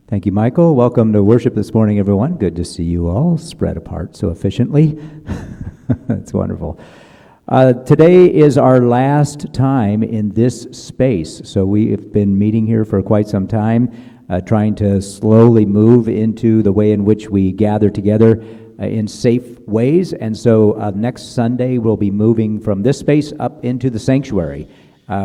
Thank you, Michael. Welcome to worship this morning, everyone. Good to see you all spread apart so efficiently. That's wonderful. Today is our last time in this space. So we have been meeting here for quite some time, trying to slowly move into the way in which we gather together in safe ways. And so next Sunday, we'll be moving from this space up into the sanctuary.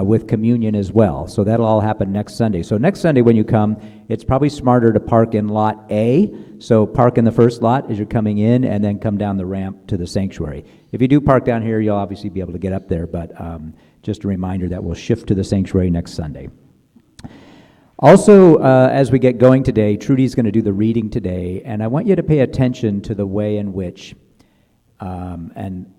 With communion as well. So that'll all happen next Sunday. So next Sunday when you come, it's probably smarter to park in lot A. So park in the first lot as you're coming in and then come down the ramp to the sanctuary. If you do park down here, you'll obviously be able to get up there, but just a reminder that we'll shift to the sanctuary next Sunday. Also, as we get going today, Trudy's going to do the reading today, and I want you to pay attention to the way in which, and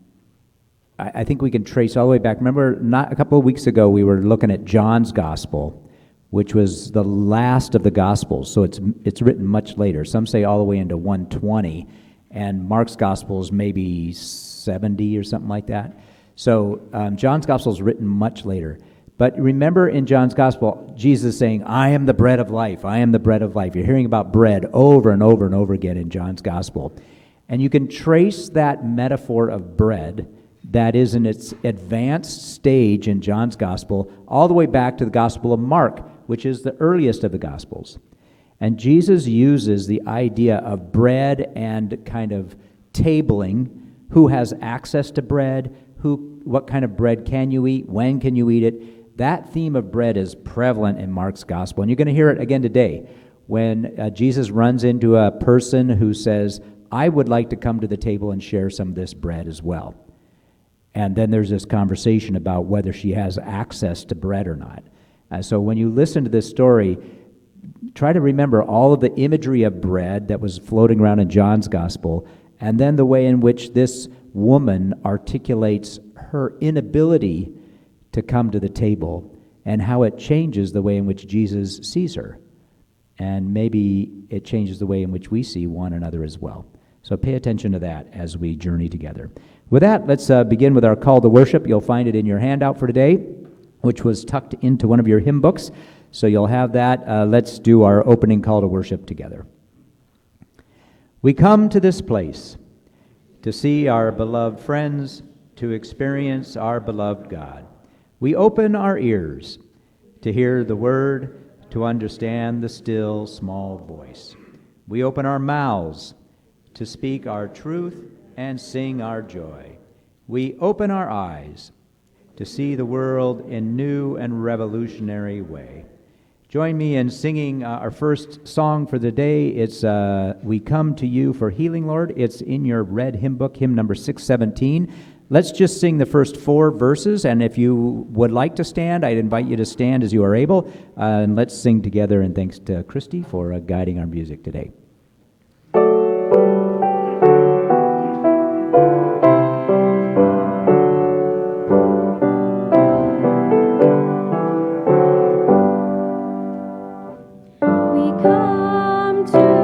I think we can trace all the way back. Remember, not a couple of weeks ago, we were looking at John's Gospel, which was the last of the Gospels. So it's written much later. Some say all the way into 120, and Mark's Gospel is maybe 70 or something like that. So John's Gospel is written much later. But remember in John's Gospel, Jesus saying, I am the bread of life. I am the bread of life. You're hearing about bread over and over and over again in John's Gospel. And you can trace that metaphor of bread that is in its advanced stage in John's Gospel, all the way back to the Gospel of Mark, which is the earliest of the Gospels. And Jesus uses the idea of bread and kind of tabling, who has access to bread, what kind of bread can you eat, when can you eat it. That theme of bread is prevalent in Mark's Gospel, and you're going to hear it again today when Jesus runs into a person who says, I would like to come to the table and share some of this bread as well. And then there's this conversation about whether she has access to bread or not. So when you listen to this story, try to remember all of the imagery of bread that was floating around in John's Gospel, and then the way in which this woman articulates her inability to come to the table and how it changes the way in which Jesus sees her. And maybe it changes the way in which we see one another as well. So pay attention to that as we journey together. With that, let's begin with our call to worship. You'll find it in your handout for today, which was tucked into one of your hymn books. So you'll have that. Let's do our opening call to worship together. We come to this place to see our beloved friends, to experience our beloved God. We open our ears to hear the word, to understand the still small voice. We open our mouths to speak our truth and sing our joy. We open our eyes to see the world in new and revolutionary way. Join me in singing our first song for the day. It's We Come to You for Healing, Lord. It's in your red hymn book, hymn number 617. Let's just sing the first 4 verses, and if you would like to stand, I'd invite you to stand as you are able, and let's sing together, and thanks to Christy for guiding our music today. Spirit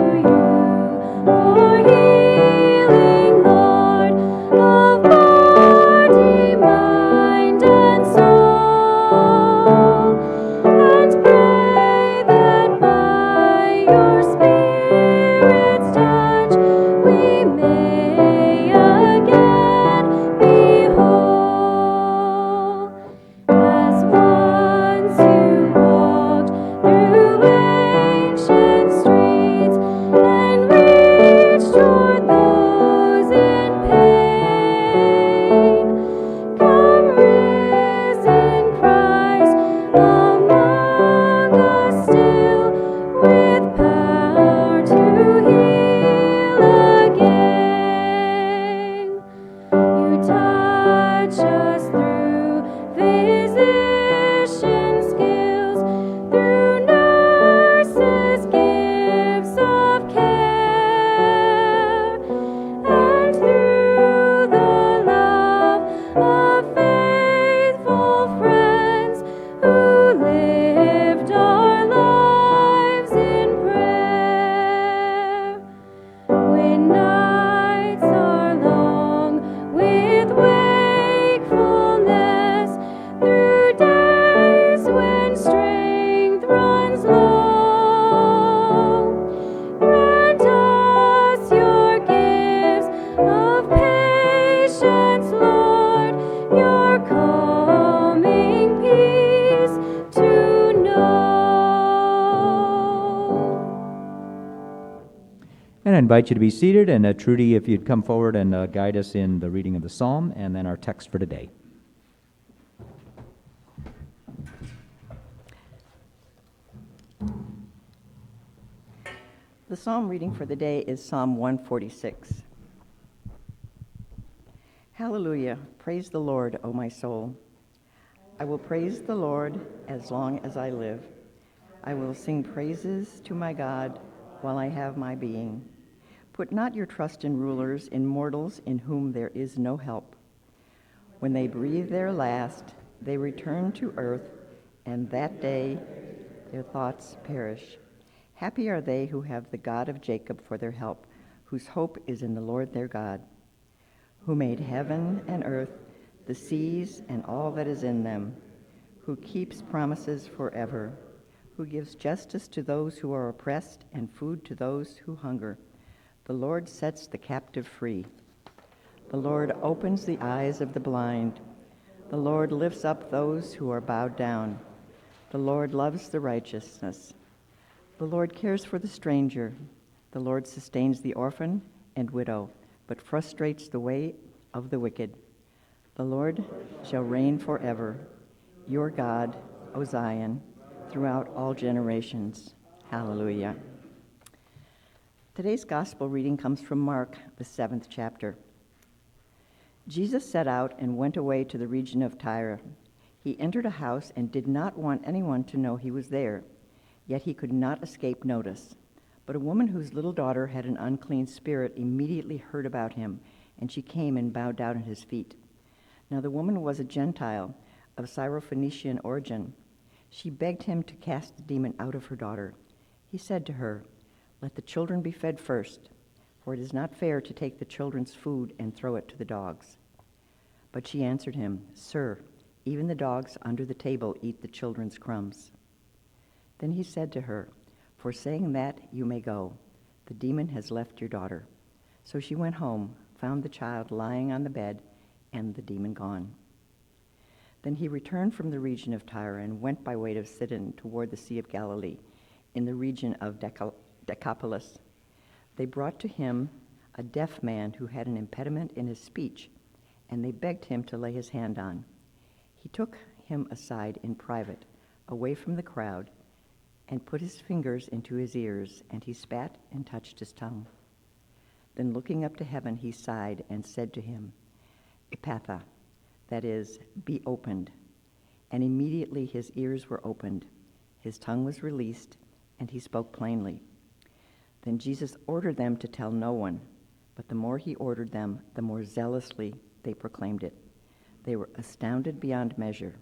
And I invite you to be seated, and Trudy, if you'd come forward and guide us in the reading of the psalm and then our text for today. The psalm reading for the day is Psalm 146. Hallelujah, praise the Lord, O my soul. I will praise the Lord as long as I live. I will sing praises to my God while I have my being. Put not your trust in rulers, in mortals in whom there is no help. When they breathe their last, they return to earth, and that day their thoughts perish. Happy are they who have the God of Jacob for their help, whose hope is in the Lord their God, who made heaven and earth, the seas and all that is in them, who keeps promises forever, who gives justice to those who are oppressed and food to those who hunger. The Lord sets the captive free. The Lord opens the eyes of the blind. The Lord lifts up those who are bowed down. The Lord loves the righteousness. The Lord cares for the stranger. The Lord sustains the orphan and widow, but frustrates the way of the wicked. The Lord shall reign forever, your God, O Zion, throughout all generations. Hallelujah. Today's gospel reading comes from Mark, the 7th chapter. Jesus set out and went away to the region of Tyre. He entered a house and did not want anyone to know he was there, yet he could not escape notice. But a woman whose little daughter had an unclean spirit immediately heard about him, and she came and bowed down at his feet. Now the woman was a Gentile of Syrophoenician origin. She begged him to cast the demon out of her daughter. He said to her, "Let the children be fed first, for it is not fair to take the children's food and throw it to the dogs." But she answered him, "Sir, even the dogs under the table eat the children's crumbs." Then he said to her, "For saying that, you may go. The demon has left your daughter." So she went home, found the child lying on the bed, and the demon gone. Then he returned from the region of Tyre and went by way of Sidon toward the Sea of Galilee, in the region of Decapolis. They brought to him a deaf man who had an impediment in his speech, and they begged him to lay his hand on. He took him aside in private, away from the crowd, and put his fingers into his ears, and he spat and touched his tongue. Then looking up to heaven, he sighed and said to him, "Ephphatha," that is, "be opened." And immediately his ears were opened, his tongue was released, and he spoke plainly. Then Jesus ordered them to tell no one, but the more he ordered them, the more zealously they proclaimed it. They were astounded beyond measure,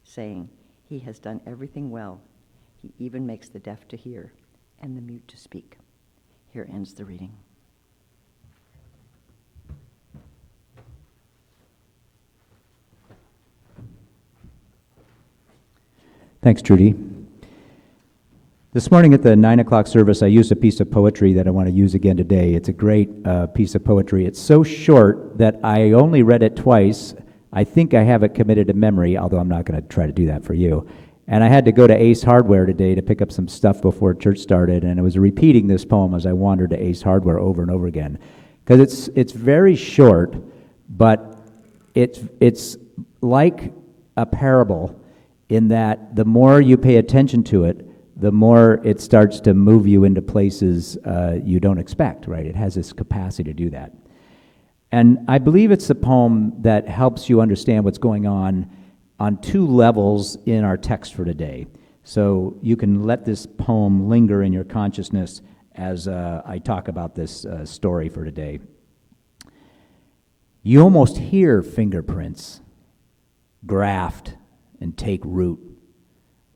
saying, "He has done everything well. He even makes the deaf to hear and the mute to speak." Here ends the reading. Thanks, Trudy. This morning at the 9 o'clock service, I used a piece of poetry that I want to use again today. It's a great piece of poetry. It's so short that I only read it twice. I think I have it committed to memory, although I'm not going to try to do that for you. And I had to go to Ace Hardware today to pick up some stuff before church started, and I was repeating this poem as I wandered to Ace Hardware over and over again. Because it's very short, but it's like a parable in that the more you pay attention to it, the more it starts to move you into places you don't expect, right? It has this capacity to do that. And I believe it's a poem that helps you understand what's going on two levels in our text for today. So you can let this poem linger in your consciousness as I talk about this story for today. You almost hear fingerprints graft and take root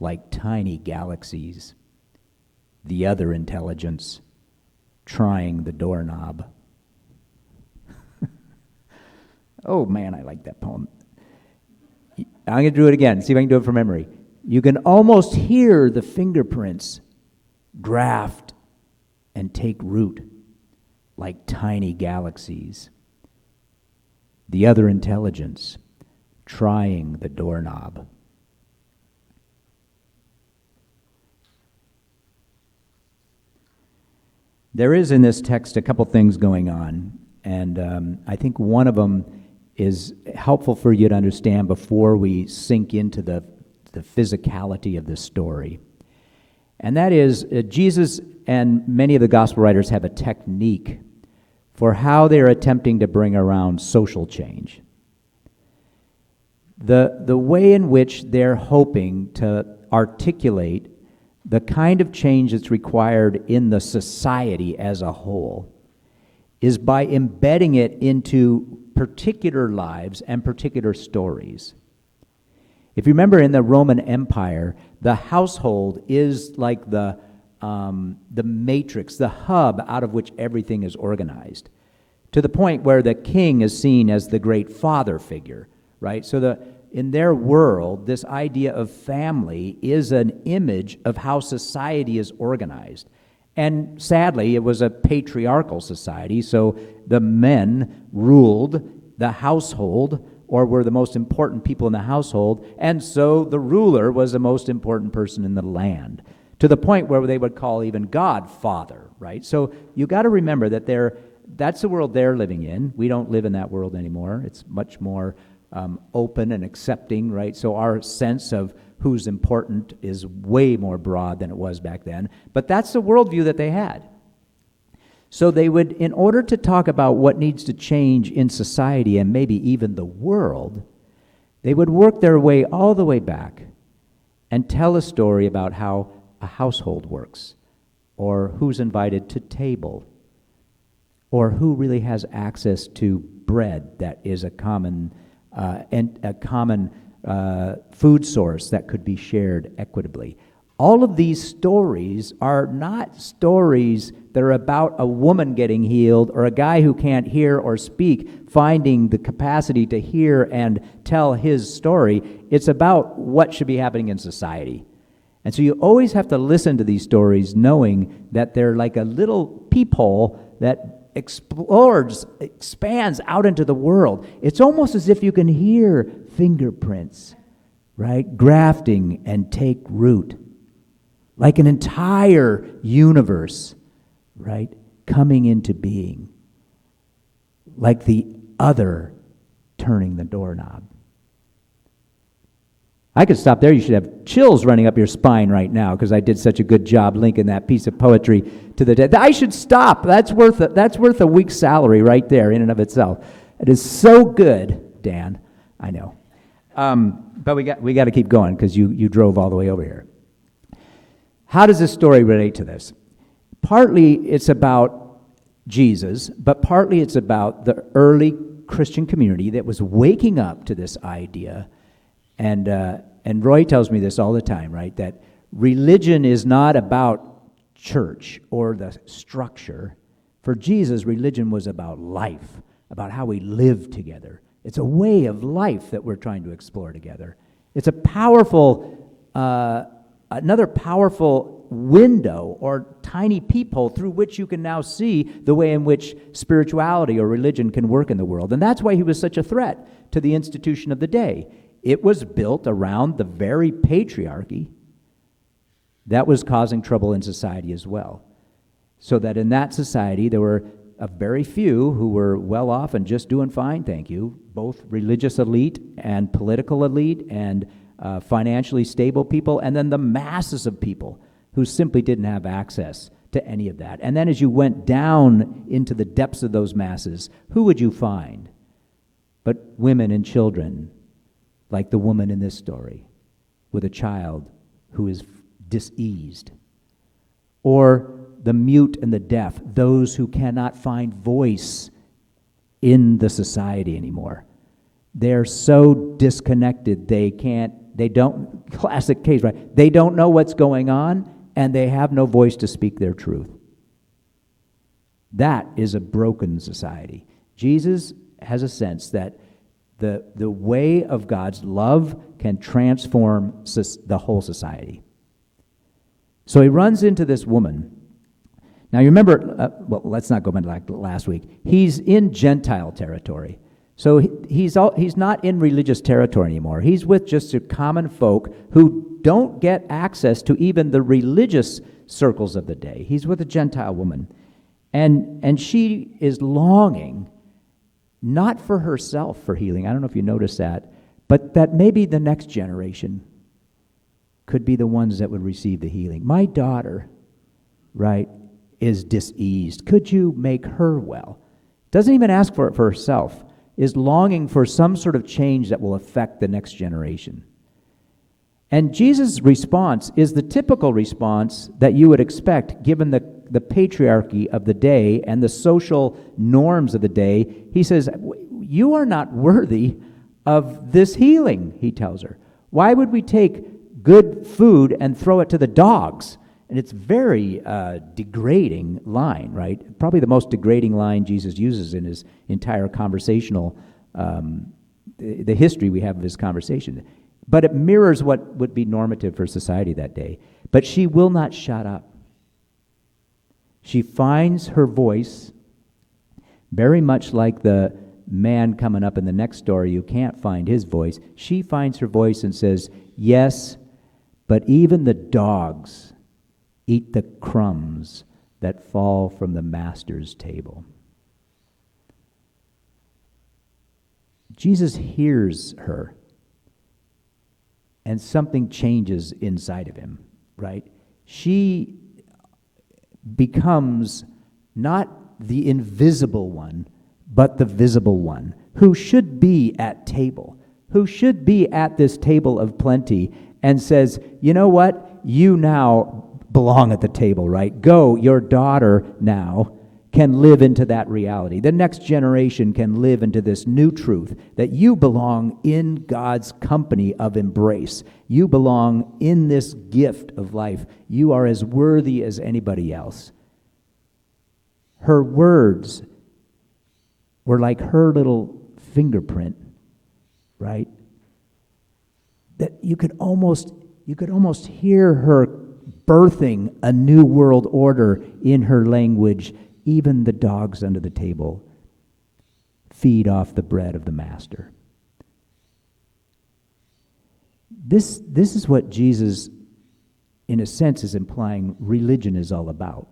like tiny galaxies, the other intelligence trying the doorknob. Oh man, I like that poem. I'm going to do it again, see if I can do it from memory. You can almost hear the fingerprints graft and take root like tiny galaxies, the other intelligence trying the doorknob. There is in this text a couple things going on, and I think one of them is helpful for you to understand before we sink into the physicality of this story. And that is, Jesus and many of the gospel writers have a technique for how they're attempting to bring around social change. The way in which they're hoping to articulate the kind of change that's required in the society as a whole is by embedding it into particular lives and particular stories. If you remember, in the Roman Empire, the household is like the matrix, the hub out of which everything is organized, to the point where the king is seen as the great father figure, right? So in their world, this idea of family is an image of how society is organized. And sadly, it was a patriarchal society, so the men ruled the household, or were the most important people in the household, and so the ruler was the most important person in the land, to the point where they would call even God Father, right? So you got to remember that that's the world they're living in. We don't live in that world anymore. It's much more open and accepting, right? So our sense of who's important is way more broad than it was back then. But that's the worldview that they had. So they would, in order to talk about what needs to change in society and maybe even the world, they would work their way all the way back and tell a story about how a household works, or who's invited to table, or who really has access to bread that is a common food source that could be shared equitably. All of these stories are not stories that are about a woman getting healed or a guy who can't hear or speak finding the capacity to hear and tell his story. It's about what should be happening in society. And so you always have to listen to these stories knowing that they're like a little peephole that expands out into the world. It's almost as if you can hear fingerprints, right, grafting and take root. Like an entire universe, right, coming into being. Like the other turning the doorknob. I could stop there. You should have chills running up your spine right now because I did such a good job linking that piece of poetry to the dead. I should stop. That's worth a week's salary right there in and of itself. It is so good, Dan. I know. But we got to keep going because you drove all the way over here. How does this story relate to this? Partly it's about Jesus, but partly it's about the early Christian community that was waking up to this idea. And Roy tells me this all the time, right? That religion is not about church or the structure. For Jesus, religion was about life, about how we live together. It's a way of life that we're trying to explore together. It's a powerful, another powerful window or tiny peephole through which you can now see the way in which spirituality or religion can work in the world. And that's why he was such a threat to the institution of the day. It was built around the very patriarchy that was causing trouble in society as well. So that in that society, there were a very few who were well off and just doing fine, thank you, both religious elite and political elite and financially stable people, and then the masses of people who simply didn't have access to any of that. And then as you went down into the depths of those masses, who would you find but women and children, like the woman in this story, with a child who is diseased, or the mute and the deaf, those who cannot find voice in the society anymore. They're so disconnected, classic case, right? They don't know what's going on, and they have no voice to speak their truth. That is a broken society. Jesus has a sense that the way of God's love can transform the whole society. So he runs into this woman. Now you remember, let's not go back like last week. He's in Gentile territory. So he's not in religious territory anymore. He's with just a common folk who don't get access to even the religious circles of the day. He's with a Gentile woman. And she is longing, not for herself for healing. I don't know if you noticed that, but that maybe the next generation could be the ones that would receive the healing. My daughter, right, is diseased. Could you make her well? Doesn't even ask for it for herself, is longing for some sort of change that will affect the next generation. And Jesus' response is the typical response that you would expect given the patriarchy of the day and the social norms of the day. He says, you are not worthy of this healing, he tells her. Why would we take good food and throw it to the dogs? And it's very degrading line, right? Probably the most degrading line Jesus uses in his entire conversational, the history we have of his conversation. But it mirrors what would be normative for society that day. But she will not shut up. She finds her voice very much like the man coming up in the next story who can't find his voice. She finds her voice and says, yes, but even the dogs eat the crumbs that fall from the master's table. Jesus hears her, and something changes inside of him, right? She becomes not the invisible one, but the visible one, who should be at table, who should be at this table of plenty, and says, you know what? You now belong at the table, right? Go, your daughter now can live into that reality. The next generation can live into this new truth that you belong in God's company of embrace. You belong in this gift of life. You are as worthy as anybody else. Her words were like her little fingerprint, right? That you could almost hear her birthing a new world order in her language. Even the dogs under the table feed off the bread of the master. This is what Jesus, in a sense, is implying religion is all about.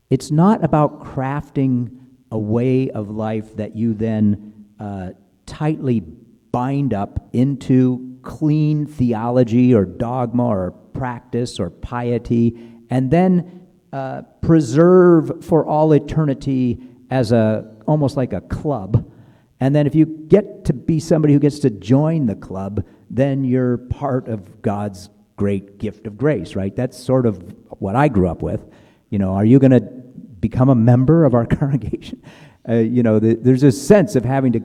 It's not about crafting a way of life that you then tightly bind up into clean theology or dogma or practice or piety, and then preserve for all eternity as almost like a club. And then if you get to be somebody who gets to join the club, then you're part of God's great gift of grace, right? That's sort of what I grew up with. Are you going to become a member of our congregation? There's a sense of having to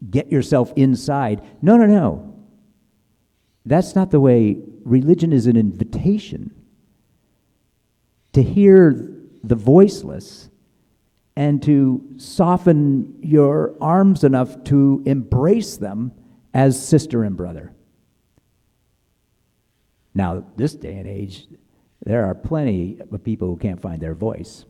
get yourself inside. No. That's not the way. Religion is an invitation to hear the voiceless and to soften your arms enough to embrace them as sister and brother. Now, this day and age, there are plenty of people who can't find their voice.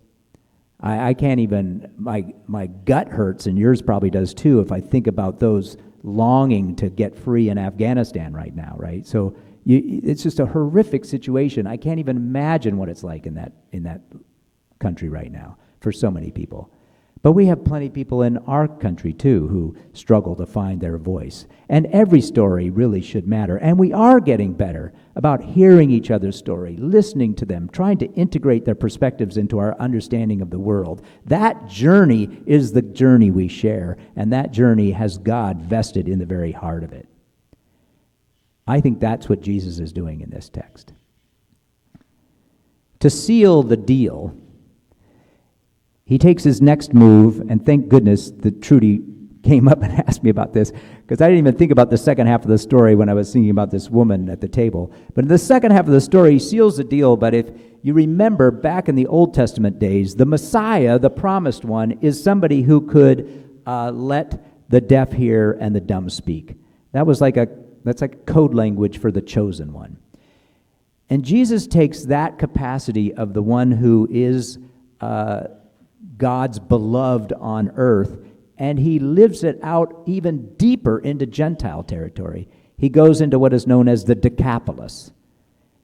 I can't even, my gut hurts, and yours probably does too, if I think about those longing to get free in Afghanistan right now, right? So it's just a horrific situation. I can't even imagine what it's like in that country right now for so many people. But we have plenty of people in our country too who struggle to find their voice. And every story really should matter. And we are getting better about hearing each other's story, listening to them, trying to integrate their perspectives into our understanding of the world. That journey is the journey we share, and that journey has God vested in the very heart of it. I think that's what Jesus is doing in this text. To seal the deal, he takes his next move, and thank goodness that Trudy came up and asked me about this, because I didn't even think about the second half of the story when I was thinking about this woman at the table. But in the second half of the story, he seals the deal, but if you remember back in the Old Testament days, the Messiah, the promised one, is somebody who could let the deaf hear and the dumb speak. That's like code language for the chosen one. And Jesus takes that capacity of the one who is God's beloved on earth, and he lives it out even deeper into Gentile territory. He goes into what is known as the Decapolis.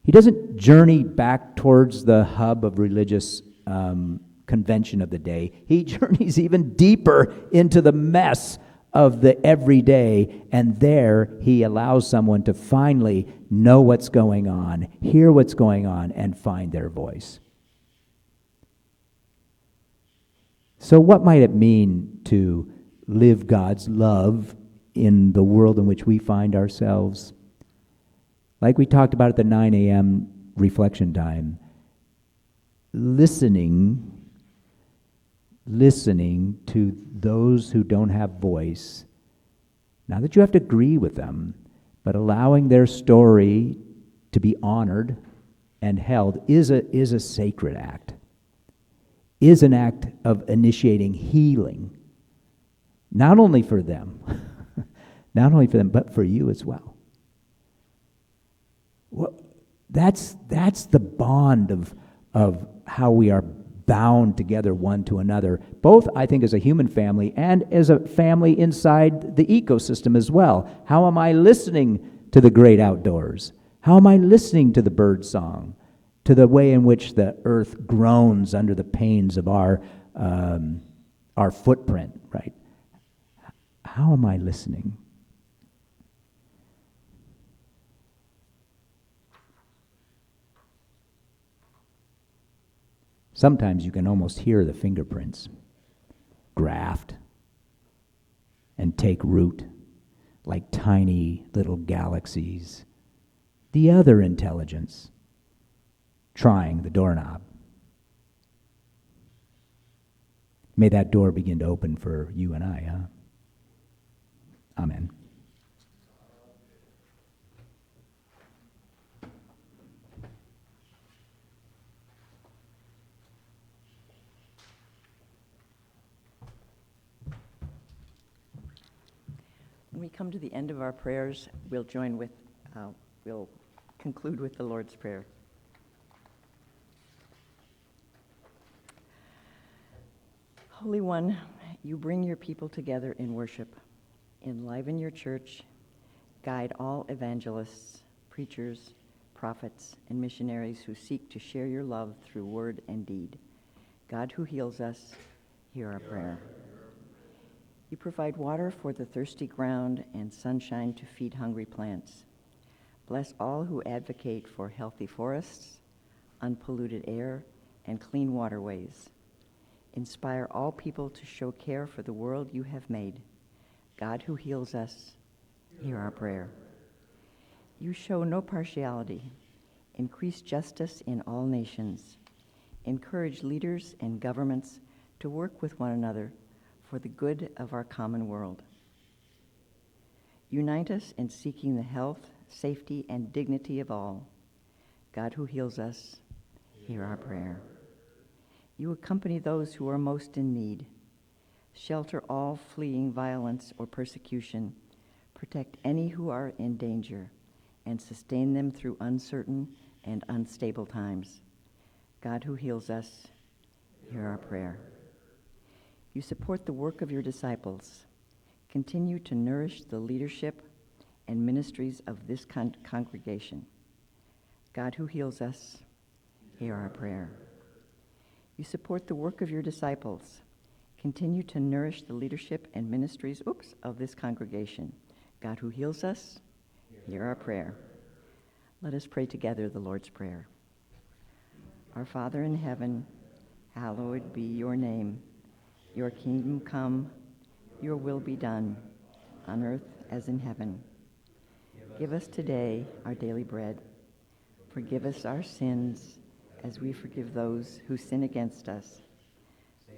He doesn't journey back towards the hub of religious convention of the day. He journeys even deeper into the mess of the everyday, and there he allows someone to finally know what's going on, hear what's going on, and find their voice. So what might it mean to live God's love in the world in which we find ourselves? Like we talked about at the 9 a.m. reflection time, listening to those who don't have voice. Not that you have to agree with them, but allowing their story to be honored and held is a sacred act, is an act of initiating healing, not only for them, but for you as well. Well, that's the bond of how we are bound together one to another, both, I think, as a human family and as a family inside the ecosystem as well. How am I listening to the great outdoors? How am I listening to the bird song, to the way in which the earth groans under the pains of our footprint, right? How am I listening? Sometimes you can almost hear the fingerprints graft and take root like tiny little galaxies. The other intelligence trying the doorknob. May that door begin to open for you and I, huh? Amen. When we come to the end of our prayers, we'll conclude with the Lord's Prayer. Holy One, you bring your people together in worship. Enliven your church. Guide all evangelists, preachers, prophets, and missionaries who seek to share your love through word and deed. God who heals us, hear our prayer. You provide water for the thirsty ground and sunshine to feed hungry plants. Bless all who advocate for healthy forests, unpolluted air, and clean waterways. Inspire all people to show care for the world you have made. God who heals us, hear our prayer. You show no partiality. Increase justice in all nations. Encourage leaders and governments to work with one another for the good of our common world. Unite us in seeking the health, safety, and dignity of all. God who heals us, hear our prayer. You accompany those who are most in need. Shelter all fleeing violence or persecution. Protect any who are in danger, and sustain them through uncertain and unstable times. God who heals us, hear our prayer. You support the work of your disciples. Continue to nourish the leadership and ministries of this congregation. God who heals us, hear our prayer. You support the work of your disciples. Continue to nourish the leadership and ministries of this congregation. God who heals us, hear our prayer. Let us pray together the Lord's Prayer. Our Father in heaven, hallowed be your name. Your kingdom come, your will be done, on earth as in heaven. Give us today our daily bread. Forgive us our sins as we forgive those who sin against us.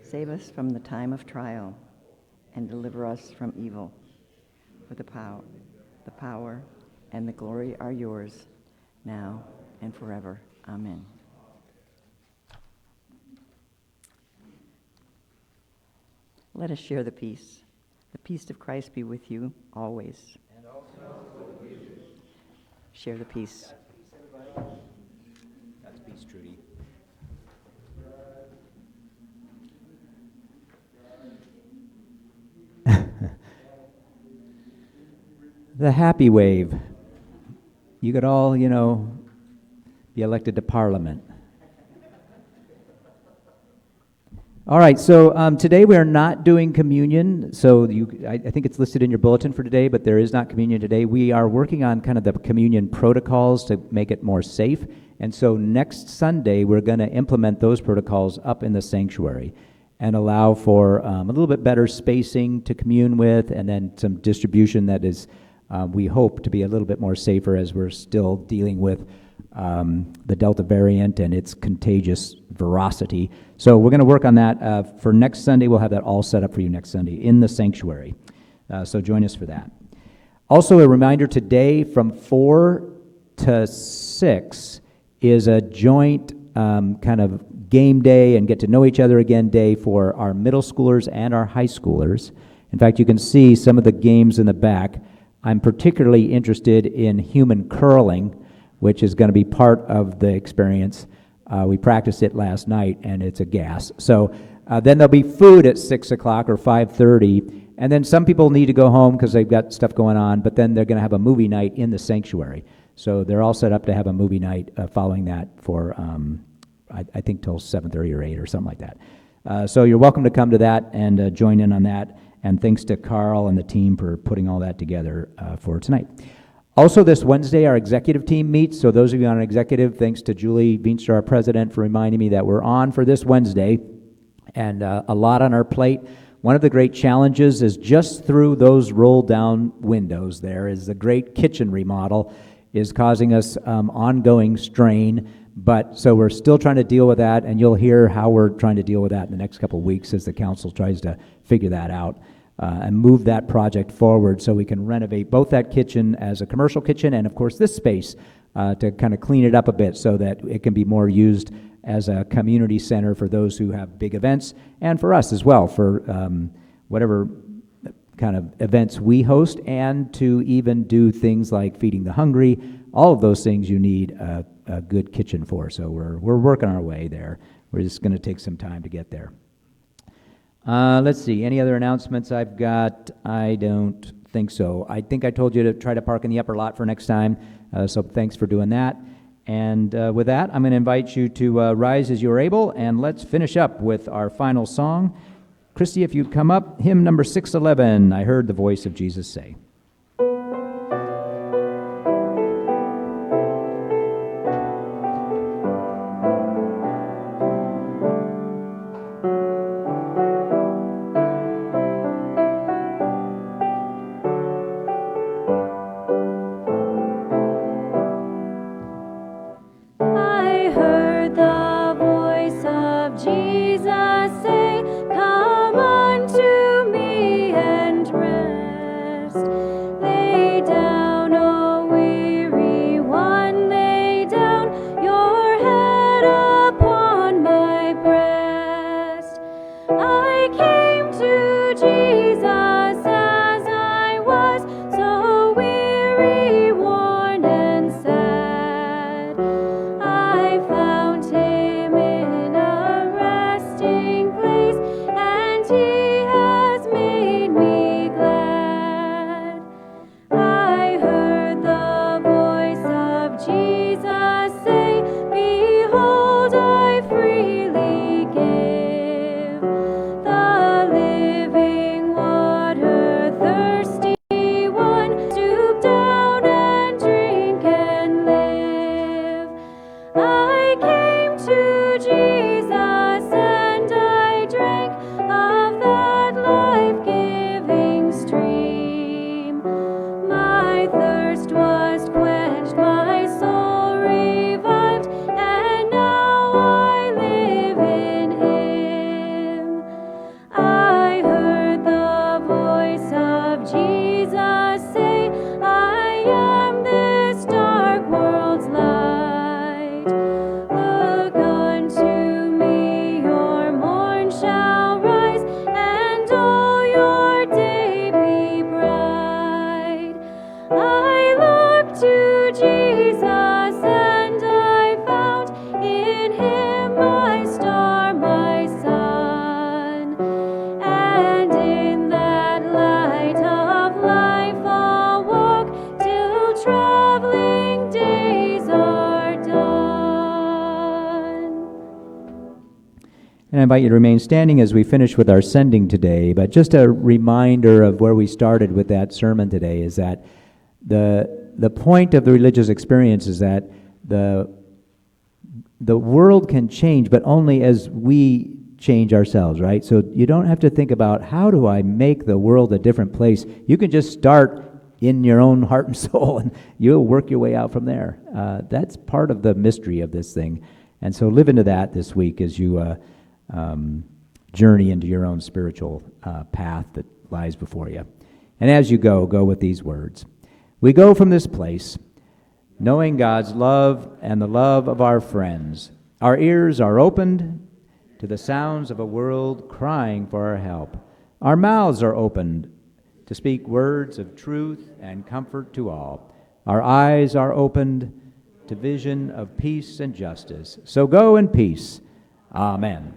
Save us from the time of trial and deliver us from evil. For the power, and the glory are yours, now and forever. Amen. Let us share the peace. The peace of Christ be with you always. And also with you. Share the peace. That's peace, Trudy. The happy wave. You could all, be elected to Parliament. All right, so today we are not doing communion. So I think it's listed in your bulletin for today, but there is not communion today. We are working on kind of the communion protocols to make it more safe. And so next Sunday, we're going to implement those protocols up in the sanctuary and allow for a little bit better spacing to commune with, and then some distribution that is, we hope, to be a little bit more safer as we're still dealing with the Delta variant and its contagious veracity. So we're going to work on that for next Sunday. We'll have that all set up for you next Sunday in the sanctuary. So join us for that. Also, a reminder, today from 4 to 6 is a joint kind of game day and get to know each other again day for our middle schoolers and our high schoolers. In fact, you can see some of the games in the back. I'm particularly interested in human curling, which is going to be part of the experience. We practiced it last night, and it's a gas. So then there'll be food at 6 o'clock or 5:30, and then some people need to go home because they've got stuff going on, but then they're going to have a movie night in the sanctuary. So they're all set up to have a movie night following that for, I think, till 7:30 or 8 or something like that. So you're welcome to come to that and join in on that, and thanks to Carl and the team for putting all that together for tonight. Also, this Wednesday, our executive team meets. So those of you on executive, thanks to Julie Veenstra, our president, for reminding me that we're on for this Wednesday, and a lot on our plate. One of the great challenges is just through those roll-down windows there is the great kitchen remodel is causing us ongoing strain. But so we're still trying to deal with that, and you'll hear how we're trying to deal with that in the next couple of weeks as the council tries to figure that out. And move that project forward so we can renovate both that kitchen as a commercial kitchen and, of course, this space to kind of clean it up a bit so that it can be more used as a community center for those who have big events, and for us as well, for whatever kind of events we host, and to even do things like feeding the hungry. All of those things you need a good kitchen for. So we're working our way there. We're just going to take some time to get there. Let's see, any other announcements I've got? I don't think so. I think I told you to try to park in the upper lot for next time, so thanks for doing that. And with that, I'm going to invite you to rise as you're able, and let's finish up with our final song. Christy, if you'd come up, hymn number 611, I Heard the Voice of Jesus Say. Jesus say, "Come unto me and rest." And I invite you to remain standing as we finish with our sending today. But just a reminder of where we started with that sermon today is that the point of the religious experience is that the world can change, but only as we change ourselves, right? So you don't have to think about, how do I make the world a different place? You can just start in your own heart and soul, and you'll work your way out from there. That's part of the mystery of this thing. And so live into that this week as you journey into your own spiritual path that lies before you. And as you go with these words. We go from this place knowing God's love and the love of our friends. Our ears are opened to the sounds of a world crying for our help. Our mouths are opened to speak words of truth and comfort to all. Our eyes are opened to vision of peace and justice. So go in peace. Amen.